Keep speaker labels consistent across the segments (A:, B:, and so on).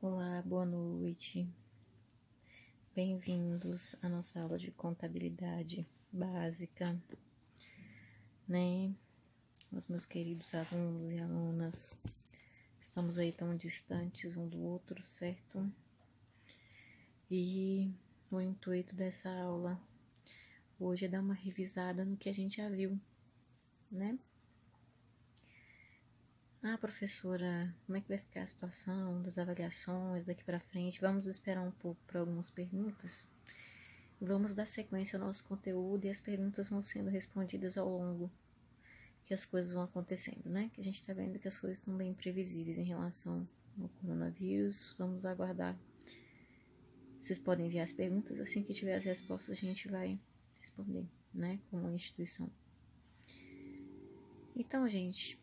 A: Olá, boa noite. Bem-vindos à nossa aula de contabilidade básica, né? Os meus queridos alunos e alunas, estamos aí tão distantes um do outro, certo? E o intuito dessa aula hoje é dar uma revisada no que a gente já viu, né? Ah, professora, como é que vai ficar a situação das avaliações daqui para frente? Vamos esperar um pouco para algumas perguntas? Vamos dar sequência ao nosso conteúdo e as perguntas vão sendo respondidas ao longo que as coisas vão acontecendo, né? Que a gente tá vendo que as coisas estão bem imprevisíveis em relação ao coronavírus. Vamos aguardar. Vocês podem enviar as perguntas, assim que tiver as respostas a gente vai responder, né? Como instituição. Então, gente,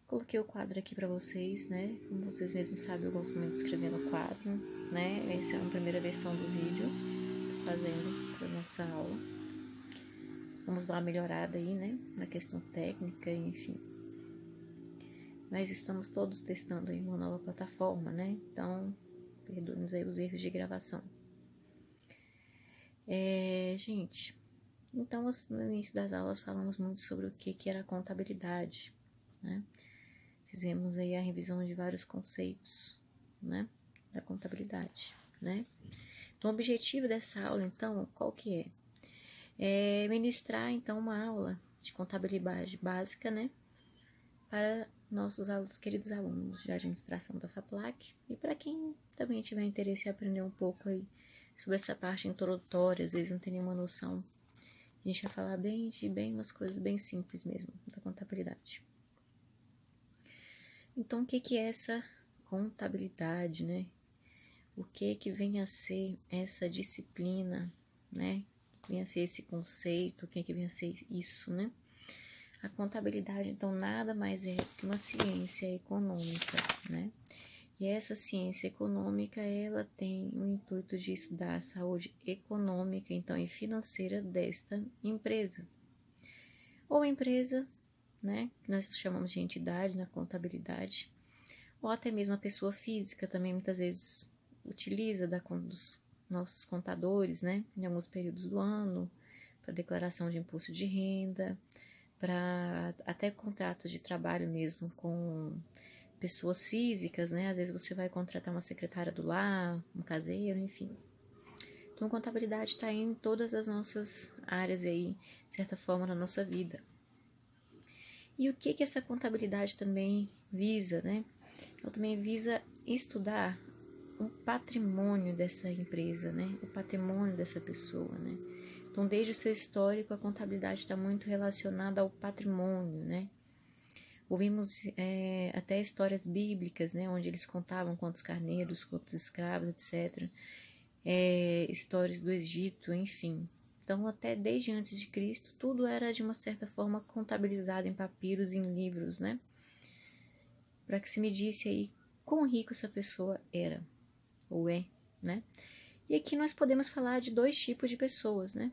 A: coloquei o quadro aqui para vocês, né? Como vocês mesmos sabem, eu gosto muito de escrever no quadro, né? Essa é a primeira versão do vídeo que tô fazendo para nossa aula. Vamos dar uma melhorada aí, né? Na questão técnica, enfim. Mas estamos todos testando aí uma nova plataforma, né? Então, perdoe-nos aí os erros de gravação. Gente, então no início das aulas falamos muito sobre o que era contabilidade, né? Fizemos aí a revisão de vários conceitos, né? Da contabilidade, né? Então, o objetivo dessa aula, então, qual que é? É ministrar, então, uma aula de contabilidade básica, né? Para nossos queridos alunos de administração da FAPLAC e para quem também tiver interesse em aprender um pouco aí sobre essa parte introdutória, às vezes não tem nenhuma noção. A gente vai falar bem umas coisas bem simples mesmo da contabilidade. Então, o que é essa contabilidade, né? O que vem a ser essa disciplina, né? Vem a ser esse conceito, o que vem a ser isso, né? A contabilidade, então, nada mais é que uma ciência econômica, né? E essa ciência econômica, ela tem o intuito de estudar a saúde econômica, então, e financeira desta empresa. Ou empresa, né? Que nós chamamos de entidade na contabilidade. Ou até mesmo a pessoa física também, muitas vezes, utiliza dos nossos contadores, né? Em alguns períodos do ano, para declaração de imposto de renda, para até contratos de trabalho mesmo com pessoas físicas, né? Às vezes você vai contratar uma secretária do lar, um caseiro, enfim. Então, contabilidade está em todas as nossas áreas aí, de certa forma, na nossa vida. E o que essa contabilidade também visa, né? Ela também visa estudar o patrimônio dessa empresa, né? O patrimônio dessa pessoa, né? Então, desde o seu histórico, a contabilidade está muito relacionada ao patrimônio, né? Ouvimos até histórias bíblicas, né? Onde eles contavam quantos carneiros, quantos escravos, etc. Histórias do Egito, enfim. Então, até desde antes de Cristo, tudo era, de uma certa forma, contabilizado em papiros e em livros, né? Para que se medisse aí quão rico essa pessoa era, ou é, né? E aqui nós podemos falar de dois tipos de pessoas, né?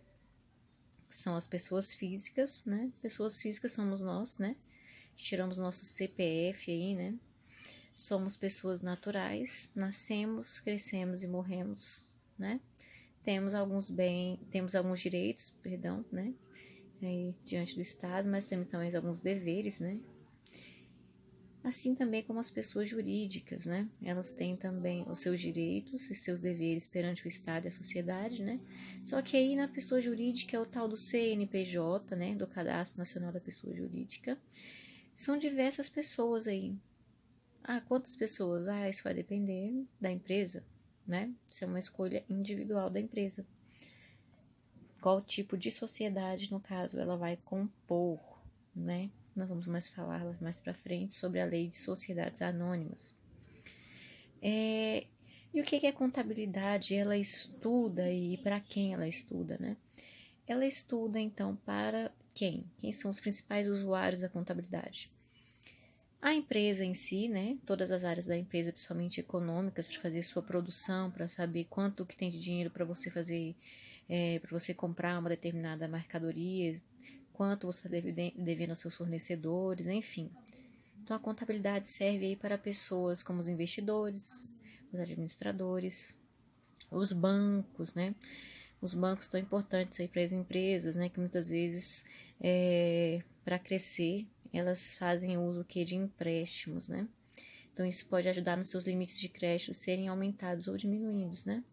A: São as pessoas físicas, né? Pessoas físicas somos nós, né? Tiramos nosso CPF aí, né? Somos pessoas naturais, nascemos, crescemos e morremos, né? Temos alguns direitos, perdão, né? Aí, diante do Estado, mas temos também alguns deveres, né? Assim também como as pessoas jurídicas, né? Elas têm também os seus direitos e seus deveres perante o Estado e a sociedade, né? Só que aí na pessoa jurídica é o tal do CNPJ, né? Do Cadastro Nacional da Pessoa Jurídica. São diversas pessoas aí. Ah, quantas pessoas? Ah, isso vai depender da empresa, né? Isso é uma escolha individual da empresa. Qual tipo de sociedade, no caso, ela vai compor, né? Nós vamos falar mais para frente sobre a lei de sociedades anônimas. E o que é contabilidade? Ela estuda e para quem ela estuda, né? Ela estuda, então, para quem? Quem são os principais usuários da contabilidade? A empresa em si, né? Todas as áreas da empresa, principalmente econômicas, para fazer sua produção, para saber quanto que tem de dinheiro para você fazer, para você comprar uma determinada mercadoria, quanto você está devendo aos seus fornecedores, enfim. Então, a contabilidade serve aí para pessoas como os investidores, os administradores, os bancos, né? Os bancos estão importantes aí para as empresas, né? Que muitas vezes, para crescer, elas fazem uso de empréstimos, né? Então, isso pode ajudar nos seus limites de crédito serem aumentados ou diminuídos, né?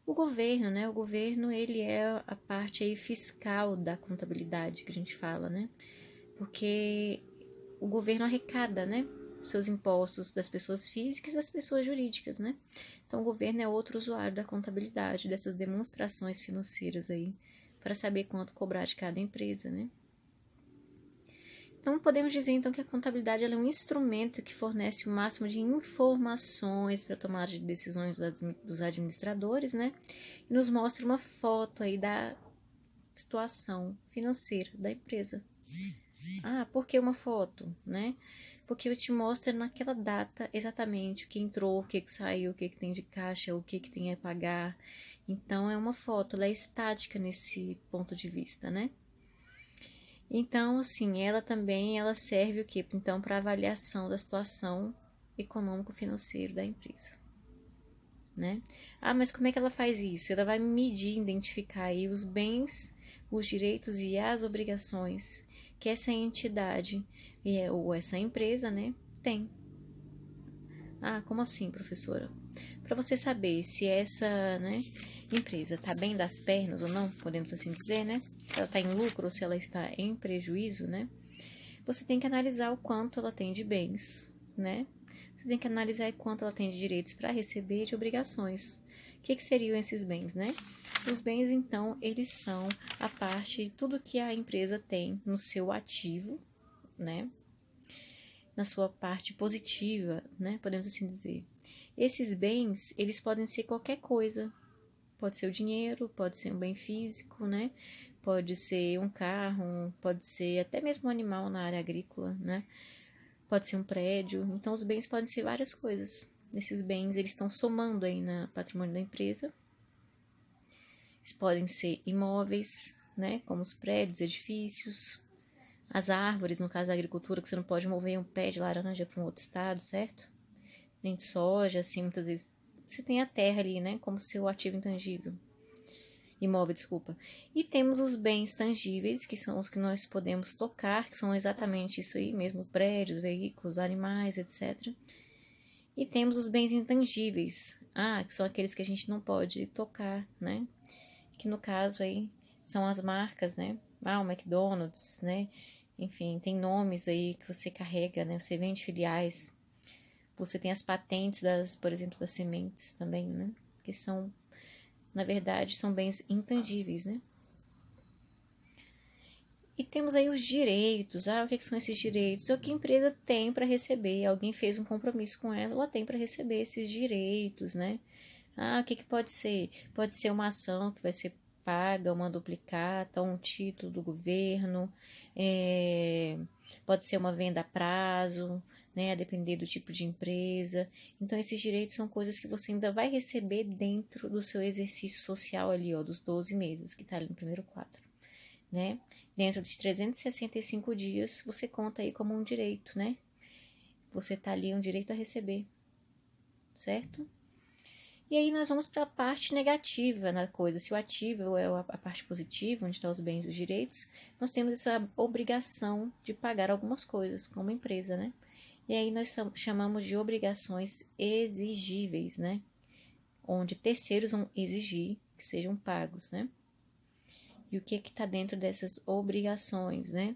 A: O governo, né? O governo, ele é a parte aí fiscal da contabilidade que a gente fala, né? Porque o governo arrecada, né? Seus impostos das pessoas físicas e das pessoas jurídicas, né? Então, o governo é outro usuário da contabilidade, dessas demonstrações financeiras aí, para saber quanto cobrar de cada empresa, né? Então, podemos dizer, então, que a contabilidade é um instrumento que fornece o máximo de informações para tomar de decisões dos administradores, né? E nos mostra uma foto aí da situação financeira da empresa. Ah, por que uma foto, né? Porque eu te mostro naquela data exatamente o que entrou, o que saiu, o que tem de caixa, o que tem a pagar. Então, é uma foto, ela é estática nesse ponto de vista, né? Então, assim, ela serve o quê? Então, para avaliação da situação econômico-financeira da empresa, né? Ah, mas como é que ela faz isso? Ela vai medir, identificar aí os bens, os direitos e as obrigações que essa entidade ou essa empresa, né, tem. Ah, como assim, professora? Para você saber se essa, né, empresa está bem das pernas ou não, podemos assim dizer, né? Se ela está em lucro ou se ela está em prejuízo, né? Você tem que analisar o quanto ela tem de bens, né? Você tem que analisar o quanto ela tem de direitos para receber e de obrigações. O que seriam esses bens, né? Os bens, então, eles são a parte de tudo que a empresa tem no seu ativo, né? Na sua parte positiva, né? Podemos assim dizer. Esses bens, eles podem ser qualquer coisa. Pode ser o dinheiro, pode ser um bem físico, né? Pode ser um carro, pode ser até mesmo um animal na área agrícola, né? Pode ser um prédio. Então, os bens podem ser várias coisas. Esses bens, eles estão somando aí no patrimônio da empresa. Eles podem ser imóveis, né? Como os prédios, edifícios, as árvores, no caso da agricultura, que você não pode mover um pé de laranja para um outro estado, certo? Nem de soja, assim, muitas vezes você tem a terra ali, né? Como seu ativo intangível. Imóvel, desculpa. E temos os bens tangíveis, que são os que nós podemos tocar, que são exatamente isso aí mesmo, prédios, veículos, animais, etc. E temos os bens intangíveis, que são aqueles que a gente não pode tocar, né? Que no caso aí são as marcas, né? O McDonald's, né? Enfim, tem nomes aí que você carrega, né? Você vende filiais. Você tem as patentes das, por exemplo, das sementes também, né? Que são, na verdade, são bens intangíveis, né? E temos aí os direitos. O que são esses direitos? É o que a empresa tem para receber. Alguém fez um compromisso com ela, ela tem para receber esses direitos, né? O que pode ser? Pode ser uma ação que vai ser paga, uma duplicata, um título do governo, pode ser uma venda a prazo, né? A depender do tipo de empresa. Então, esses direitos são coisas que você ainda vai receber dentro do seu exercício social ali, ó, dos 12 meses, que está ali no primeiro quadro, né? Dentro dos 365 dias, você conta aí como um direito, né? Você tá ali um direito a receber, certo? E aí nós vamos para a parte negativa na coisa. Se o ativo é a parte positiva, onde estão os bens e os direitos, nós temos essa obrigação de pagar algumas coisas, como empresa, né? E aí nós chamamos de obrigações exigíveis, né? Onde terceiros vão exigir que sejam pagos, né? E o que está dentro dessas obrigações, né?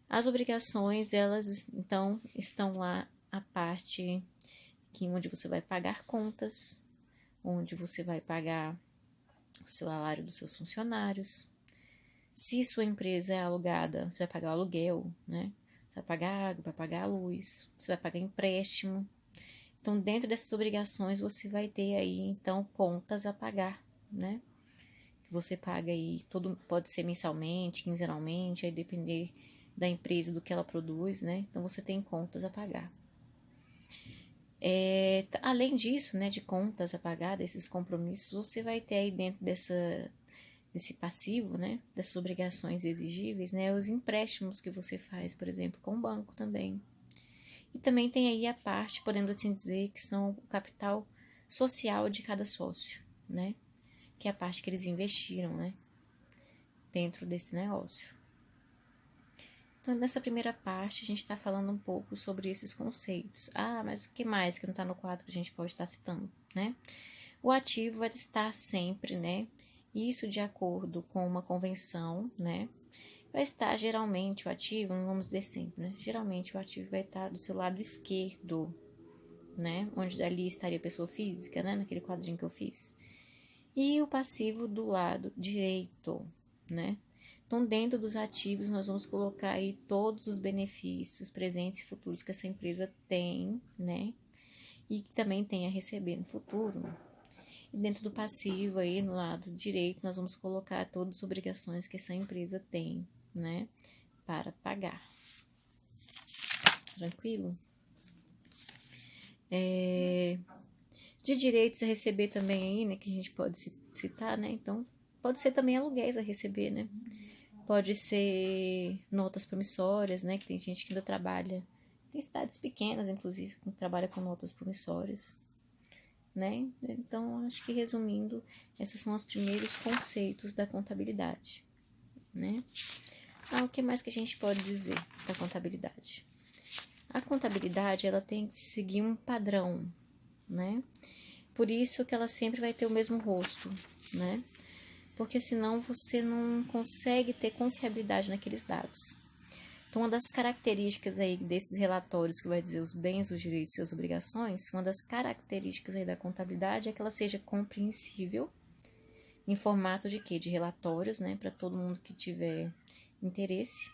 A: As obrigações, elas, então, estão lá a parte onde você vai pagar contas, onde você vai pagar o salário dos seus funcionários. Se sua empresa é alugada, você vai pagar o aluguel, né? Você vai pagar água, vai pagar a luz, você vai pagar empréstimo. Então, dentro dessas obrigações, você vai ter aí, então, contas a pagar, né? Você paga aí, pode ser mensalmente, quinzenalmente, aí depender da empresa, do que ela produz, né? Então, você tem contas a pagar. Além disso, né, de contas a pagar, desses compromissos, você vai ter aí dentro desse passivo, né, dessas obrigações exigíveis, né, os empréstimos que você faz, por exemplo, com o banco também. E também tem aí a parte, podemos assim dizer, que são o capital social de cada sócio, né? Que é a parte que eles investiram, né? Dentro desse negócio. Então, nessa primeira parte, a gente está falando um pouco sobre esses conceitos. Ah, mas o que mais que não está no quadro que a gente pode estar citando, né? O ativo vai estar sempre, né? Isso de acordo com uma convenção, né? Vai estar geralmente o ativo, não vamos dizer sempre, né? Geralmente o ativo vai estar do seu lado esquerdo, né? Onde dali estaria a pessoa física, né? Naquele quadrinho que eu fiz. E o passivo do lado direito, né? Então, dentro dos ativos, nós vamos colocar aí todos os benefícios presentes e futuros que essa empresa tem, né? E que também tem a receber no futuro. E dentro do passivo aí, no lado direito, nós vamos colocar todas as obrigações que essa empresa tem, né? Para pagar. Tranquilo? De direitos a receber também aí, né? Que a gente pode citar, né? Então, pode ser também aluguéis a receber, né? Pode ser notas promissórias, né? Que tem gente que ainda trabalha. Tem cidades pequenas, inclusive, que trabalha com notas promissórias, né? Então, acho que resumindo, esses são os primeiros conceitos da contabilidade, né? O que mais que a gente pode dizer da contabilidade? A contabilidade, ela tem que seguir um padrão, né? Por isso que ela sempre vai ter o mesmo rosto, né? Porque senão você não consegue ter confiabilidade naqueles dados. Então, uma das características aí desses relatórios que vai dizer os bens, os direitos e as obrigações, uma das características aí da contabilidade é que ela seja compreensível em formato de quê? De relatórios, né? Para todo mundo que tiver interesse.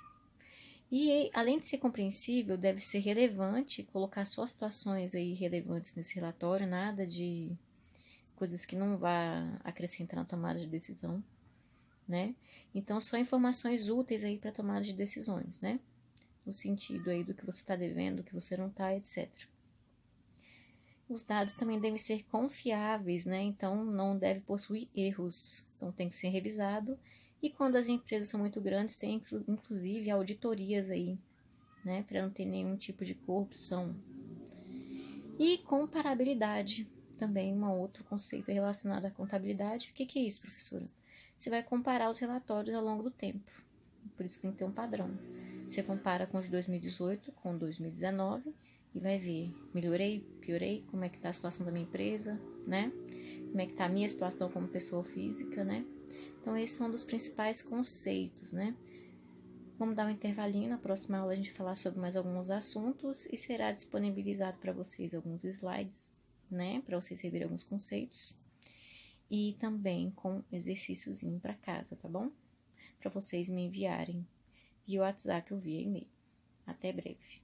A: E, além de ser compreensível, deve ser relevante, colocar só situações aí relevantes nesse relatório, nada de coisas que não vá acrescentar na tomada de decisão, né? Então, só informações úteis aí para tomada de decisões, né? No sentido aí do que você está devendo, do que você não está, etc. Os dados também devem ser confiáveis, né? Então, não deve possuir erros. Então, tem que ser revisado. E quando as empresas são muito grandes, tem inclusive auditorias aí, né? Para não ter nenhum tipo de corrupção. E comparabilidade, também um outro conceito relacionado à contabilidade. O que é isso, professora? Você vai comparar os relatórios ao longo do tempo. Por isso tem que ter um padrão. Você compara com os de 2018, com 2019 e vai ver, melhorei, piorei, como é que está a situação da minha empresa, né? Como é que está a minha situação como pessoa física, né? Então, esses são um dos principais conceitos, né? Vamos dar um intervalinho, na próxima aula a gente falar sobre mais alguns assuntos e será disponibilizado para vocês alguns slides, né? Para vocês reverem alguns conceitos e também com exercíciozinho para casa, tá bom? Para vocês me enviarem via WhatsApp ou via e-mail. Até breve.